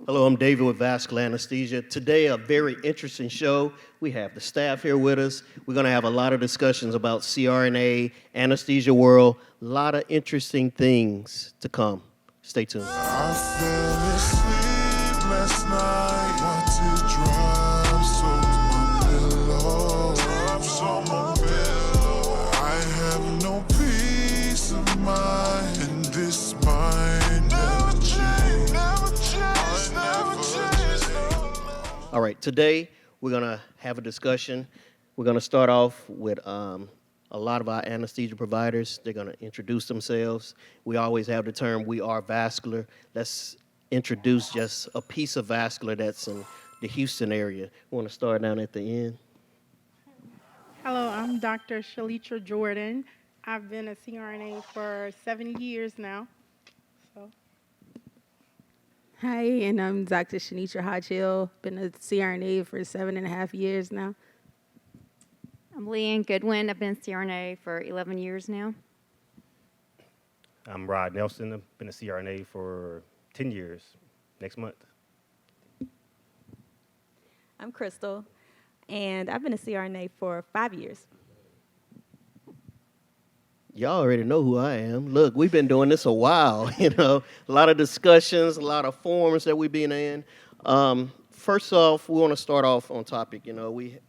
Hello, I'm David with Vascular Anesthesia. Today, a very interesting show. We have the staff here with us. We're going to have a lot of discussions about CRNA, anesthesia world, a lot of interesting things to come. Stay tuned. I fell asleep last night, got teardrops on my pillow. I have no peace of mind, and this might never change. Never change. All right, today we're going to have a discussion. We're going to start off with a lot of our anesthesia providers. They're going to introduce themselves. We always have the term, We Are Vascular. Let's introduce just a piece of vascular that's in the Houston area. We want to start down at the end. Hello, I'm Dr. Shalitra Jordan. I've been a CRNA for 7 years now. So, Hi, and I'm Dr. Shanitra Hodgill. Been a CRNA for 7.5 years now. I'm Leanne Goodwin. I've been CRNA for 11 years now. I'm Rod Nelson. I've been a CRNA for 10 years next month. I'm Crystal, and I've been a CRNA for 5 years. Y'all already know who I am. Look, we've been doing this a while, a lot of discussions, a lot of forums that we've been in. First off, we want to start off on topic.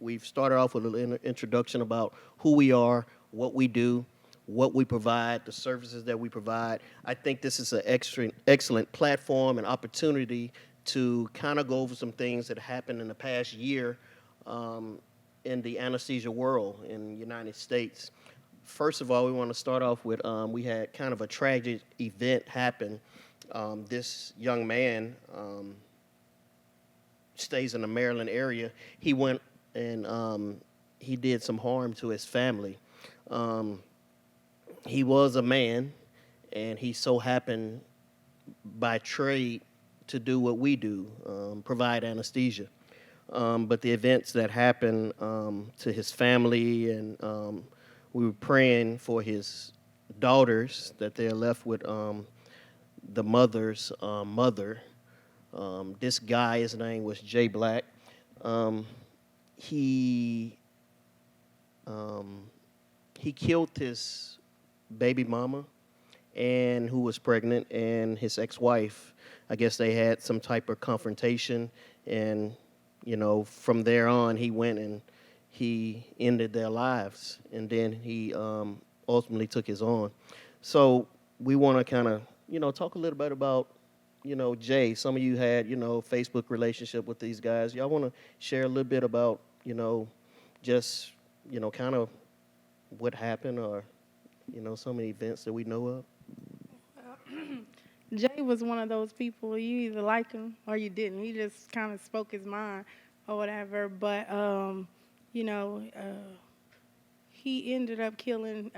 We've started off with a little introduction about who we are, what we do, what we provide, the services that we provide. I think this is an excellent platform and opportunity to kind of go over some things that happened in the past year in the anesthesia world in the United States. First of all, we want to start off with we had kind of a tragic event happen. This young man stays in the Maryland area. He went and he did some harm to his family. He was a man, and he so happened by trade to do what we do, provide anesthesia. But the events that happened to his family, and we were praying for his daughters that they're left with the mother's mother. This guy, his name was Jay Black. He killed his baby mama, and who was pregnant, and his ex-wife. I guess they had some type of confrontation, and from there on, he went and he ended their lives, and then he ultimately took his own. So we want to kind of talk a little bit about Jay. Some of you had Facebook relationship with these guys. Y'all want to share a little bit about just kind of what happened, or some of the events that we know of? Jay was one of those people, you either like him or you didn't. He just kind of spoke his mind or whatever. But, he ended up killing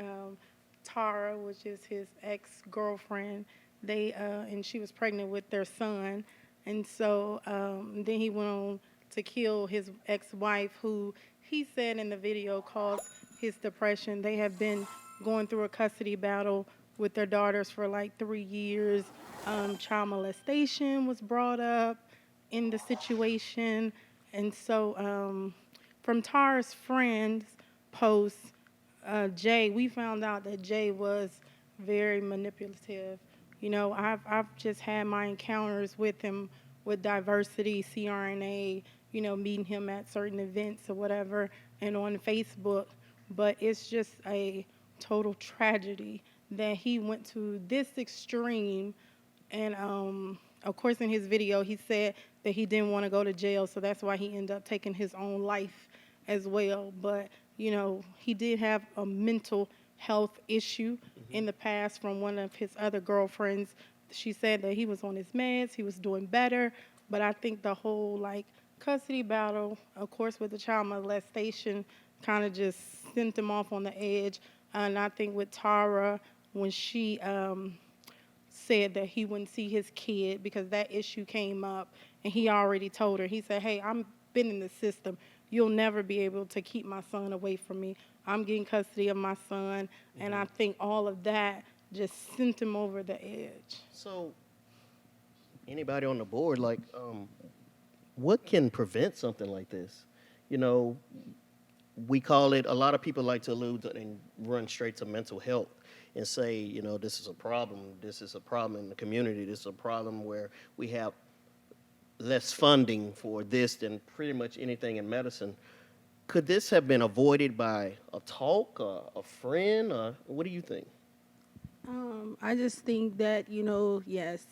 Tara, which is his ex-girlfriend. And she was pregnant with their son. And so then he went on to kill his ex-wife, who he said in the video caused his depression. They have been going through a custody battle with their daughters for like 3 years. Child molestation was brought up in the situation. And so from Tara's friend's post, Jay, we found out that Jay was very manipulative. I've just had my encounters with him with diversity, CRNA, meeting him at certain events or whatever, and on Facebook. But it's just a total tragedy that he went to this extreme. And of course, in his video, he said that he didn't want to go to jail, so that's why he ended up taking his own life as well. But he did have a mental health issue in the past from one of his other girlfriends. She said that he was on his meds, he was doing better, but I think the whole custody battle, of course, with the child molestation, kind of just sent him off on the edge. And I think with Tara, when she said that he wouldn't see his kid because that issue came up, and he already told her, he said, hey, I'm been in the system. You'll never be able to keep my son away from me. I'm getting custody of my son. And I think all of that just sent him over the edge. So anybody on the board, like, what can prevent something like this? You know, we call it, a lot of people like to allude to and run straight to mental health and say, you know, this is a problem. This is a problem in the community. This is a problem where we have less funding for this than pretty much anything in medicine. Could this have been avoided by a talk, a friend? What do you think? I just think that, yes,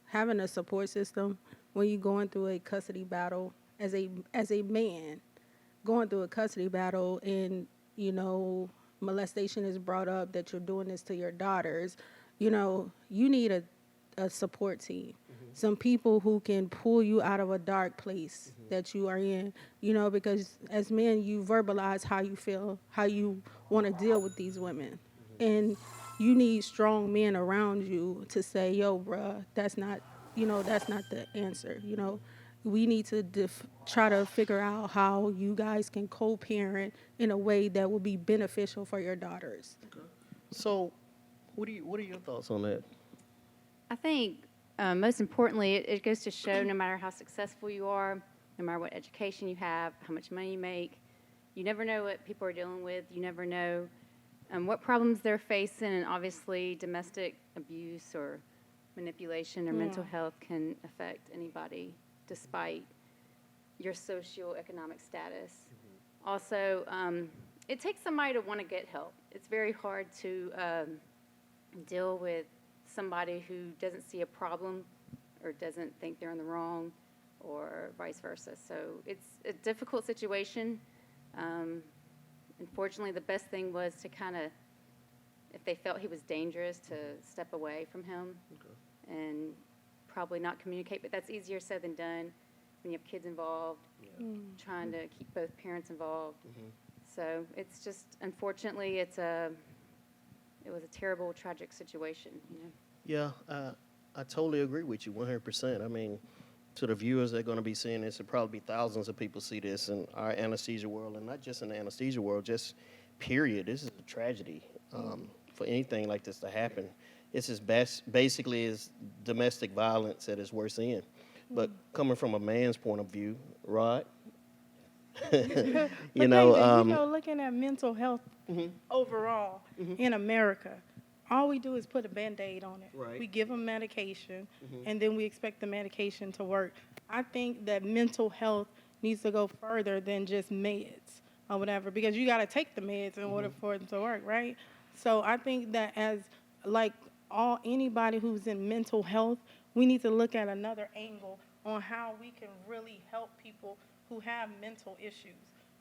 having a support system when you're going through a custody battle as a man, going through a custody battle and, molestation is brought up, that you're doing this to your daughters, you need a support team. Some people who can pull you out of a dark place that you are in, because as men, you verbalize how you feel, how you want to deal with these women. And you need strong men around you to say, yo, bruh, that's not the answer. We need to try to figure out how you guys can co-parent in a way that will be beneficial for your daughters. So, what are your thoughts on that? I think most importantly, it goes to show no matter how successful you are, no matter what education you have, how much money you make, you never know what people are dealing with. You never know what problems they're facing, and obviously domestic abuse or manipulation or mental health can affect anybody despite your socioeconomic status. Also, it takes somebody to want to get help. It's very hard to deal with somebody who doesn't see a problem or doesn't think they're in the wrong, or vice versa. So it's a difficult situation. Unfortunately, the best thing was to kind of, if they felt he was dangerous, to step away from him and probably not communicate. But that's easier said than done when you have kids involved, trying to keep both parents involved. So it's just, unfortunately, it was a terrible, tragic situation. Yeah, I totally agree with you 100%. I mean, to the viewers that are going to be seeing this, there'll probably be thousands of people see this in our anesthesia world, and not just in the anesthesia world, just period. This is a tragedy for anything like this to happen. It's basically is domestic violence at its worst end. But coming from a man's point of view, Rod, David, looking at mental health overall in America, all we do is put a Band-Aid on it. Right. We give them medication, and then we expect the medication to work. I think that mental health needs to go further than just meds or whatever, because you got to take the meds in order for it to work, right? So I think that as like anybody who's in mental health, we need to look at another angle on how we can really help people who have mental issues.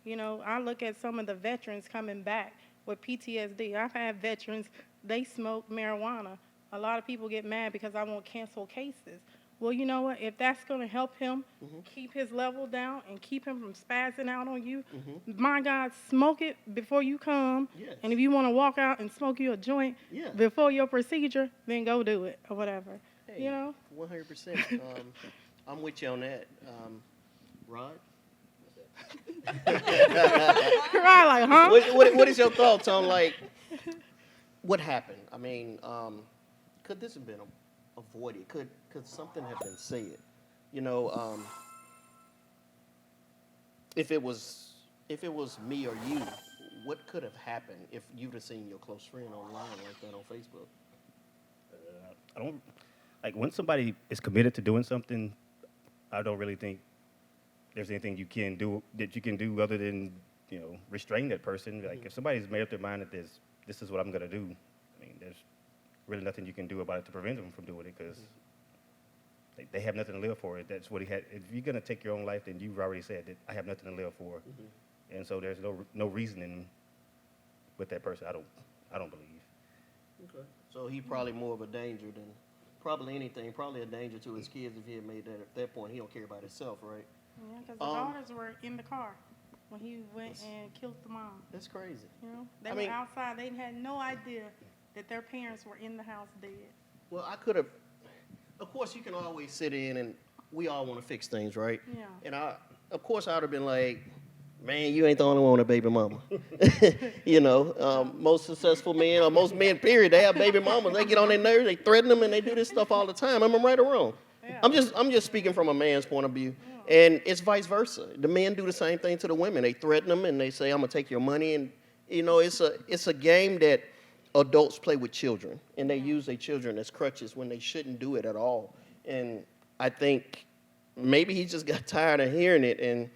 I look at some of the veterans coming back with PTSD. I've had veterans, they smoke marijuana. A lot of people get mad because I won't cancel cases. Well, you know what? If that's going to help him keep his level down and keep him from spazzing out on you, my God, smoke it before you come. Yes. And if you want to walk out and smoke you a joint before your procedure, then go do it or whatever. Hey, 100%. I'm with you on that. Rod? Right, like, huh? What is your thoughts on, like, what happened? I mean, could this have been avoided? Could something have been said? If it was me or you, what could have happened if you'd have seen your close friend online like that on Facebook? I don't, like, when somebody is committed to doing something, I don't really think there's anything you can do other than, restrain that person. Like, if somebody's made up their mind that this is what I'm going to do, I mean, there's really nothing you can do about it to prevent them from doing it, because they have nothing to live for. That's what he had. If you're going to take your own life, then you've already said that I have nothing to live for. And so there's no reasoning with that person, I don't believe. Okay. So he probably more of a danger than probably anything, probably a danger to his kids if he had made that at that point. He don't care about himself, right? Yeah, because the daughters were in the car when he went and killed the mom. That's crazy. They were outside. They had no idea that their parents were in the house dead. Well, I could have. Of course, you can always sit in, and we all want to fix things, right? Yeah. And of course, I would have been like, Man, you ain't the only one with a baby mama. Most successful men, or most men, period, they have baby mamas. They get on their nerves, they threaten them, and they do this stuff all the time. Am I right or wrong? I'm just speaking from a man's point of view, and it's vice versa. The men do the same thing to the women. They threaten them, and they say, "I'm gonna take your money," and it's a game that adults play with children, and they use their children as crutches when they shouldn't do it at all. And I think maybe he just got tired of hearing it, and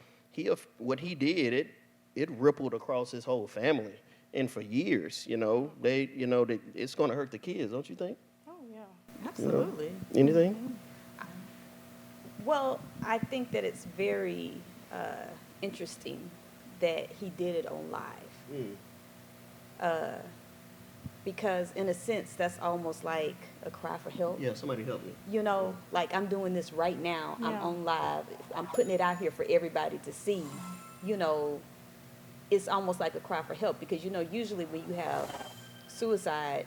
what he did, it rippled across his whole family, and for years, it's going to hurt the kids, don't you think? Oh yeah. Absolutely. Anything? Well, I think that it's very interesting that he did it on live. Because in a sense, that's almost like a cry for help. Yeah, somebody help me. Like I'm doing this right now. I'm Yeah. on live. I'm putting it out here for everybody to see. It's almost like a cry for help because, usually when you have suicide,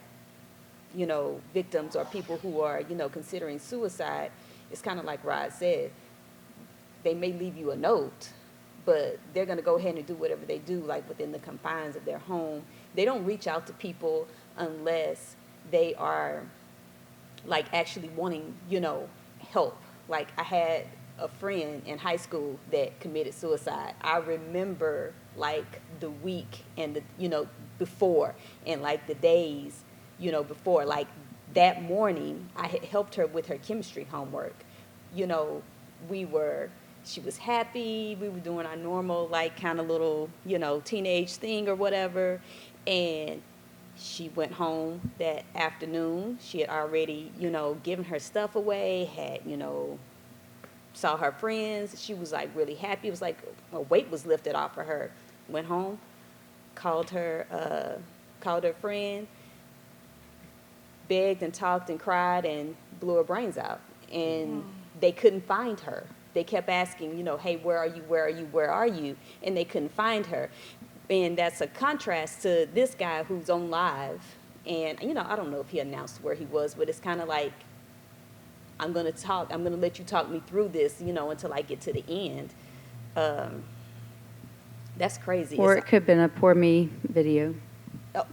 victims or people who are, considering suicide, it's kind of like Rod said, they may leave you a note, but they're going to go ahead and do whatever they do, like within the confines of their home. They don't reach out to people unless they are like actually wanting, help. Like I had a friend in high school that committed suicide. I remember like the week and before and like the days, before, like that morning I had helped her with her chemistry homework. She was happy. We were doing our normal, like, kind of little, teenage thing or whatever. And she went home that afternoon. She had already, given her stuff away, had, saw her friends. She was, like, really happy. It was like a weight was lifted off of her. Went home, called her friend, begged and talked and cried and blew her brains out. And they couldn't find her. They kept asking, hey, where are you, where are you, where are you? And they couldn't find her. And that's a contrast to this guy who's on live. And, I don't know if he announced where he was, but it's kind of like, I'm going to let you talk me through this, until I get to the end. That's crazy. Or it could have been a poor me video.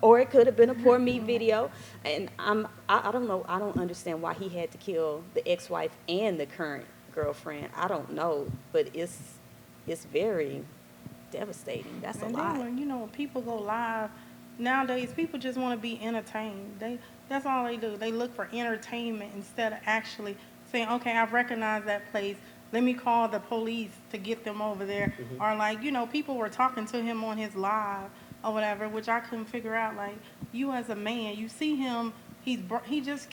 Or it could have been a poor me video. And I don't know. I don't understand why he had to kill the ex-wife and the current girlfriend. I don't know, but it's very devastating. That's a lot. And then when people go live nowadays, people just want to be entertained. That's all they do. They look for entertainment instead of actually saying, okay, I've recognized that place. Let me call the police to get them over there. Or like, people were talking to him on his live or whatever, which I couldn't figure out. Like, you as a man, you see him, he just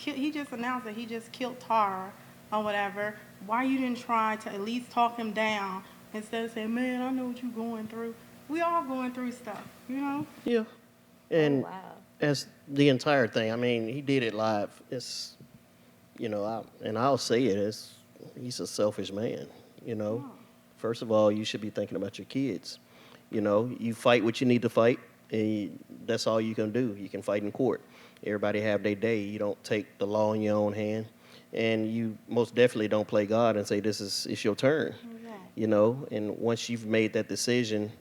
announced that he just killed Tara or whatever. Why you didn't try to at least talk him down instead of saying, man, I know what you're going through. We all going through stuff, Yeah. And Wow. as the entire thing, I mean, he did it live. It's, I'll say it, he's a selfish man, First of all, you should be thinking about your kids. You fight what you need to fight, and that's all you can do. You can fight in court. Everybody have their day. You don't take the law in your own hand. And you most definitely don't play God and say, it's your turn, and once you've made that decision,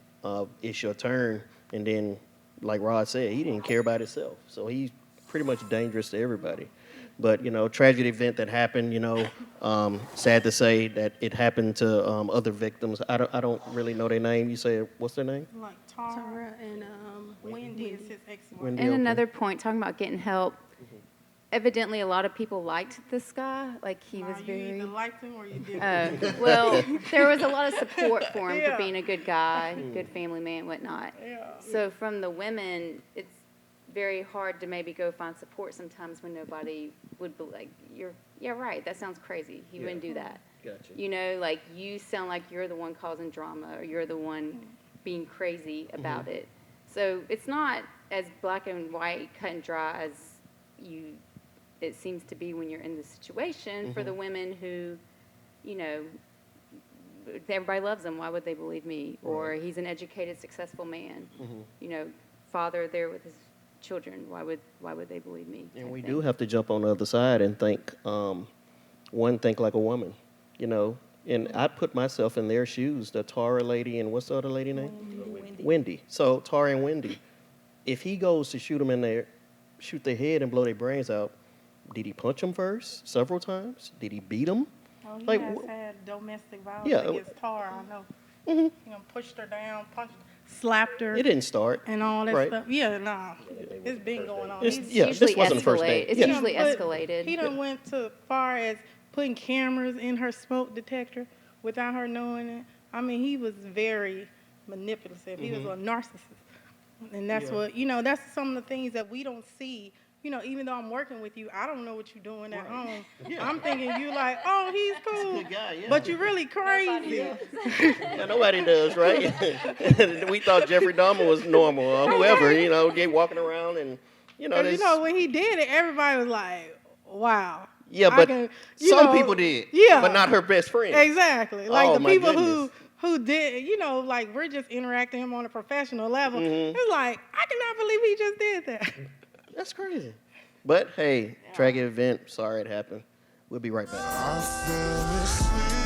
it's your turn. And then, like Rod said, he didn't care about himself. So he's pretty much dangerous to everybody. But, tragic event that happened, sad to say that it happened to other victims. I don't really know their name. You say, what's their name? Like Tara Tara and Wendy is his ex-wife. Wendy. And okay. another point, talking about getting help. Evidently, a lot of people liked this guy. Like, he was You very... either liked him or you didn't. Well, there was a lot of support for him Yeah. for being a good guy, good family man, whatnot. Yeah. So from the women, it's very hard to maybe go find support sometimes when nobody would be like, yeah, right, that sounds crazy. He wouldn't do that. Gotcha. Like you sound like you're the one causing drama or you're the one being crazy about it. So it's not as black and white, cut and dry as it seems to be when you're in this situation for the women who, everybody loves him. Why would they believe me? Or he's an educated, successful man. Father there with his children. Why would they believe me? And type we thing. do have to jump on the other side and think like a woman. And I put myself in their shoes, the Tara lady and what's the other lady name? Wendy. So Tara and Wendy. If he goes to shoot them in their, shoot their head and blow their brains out, did he punch them first several times? Did he beat them? Oh, he Like, has wh- had domestic violence Yeah. against Tara, I know. You know, pushed her down, slapped her, It didn't start. and all that right. stuff. Yeah, nah, it's been going on. It's- He's- yeah, Usually this wasn't the first day. It's Yeah. usually He done escalated. He done went to far as putting cameras in her smoke detector without her knowing it. I mean, he was very manipulative. He was a narcissist. And that's what, you know, that's some of the things that we don't see. You know, even though I'm working with you, I don't know what you're doing at home. Yeah. I'm thinking you like, oh, he's cool. Good guy, yeah. But you're really crazy. Yeah, nobody does, right? We thought Jeffrey Dahmer was normal or whoever, you know, they walking around and, you know, 'Cause, you this- know, when he did it, everybody was like, wow. yeah, I but can- you some know, people did, yeah. but not her best friend. Exactly. Like Oh, the my people goodness. who did, you know, like we're just interacting him on a professional level. Mm-hmm. It's like, I cannot believe he just did that. That's crazy. But hey, tragic event. Sorry it happened. We'll be right back. I fell asleep.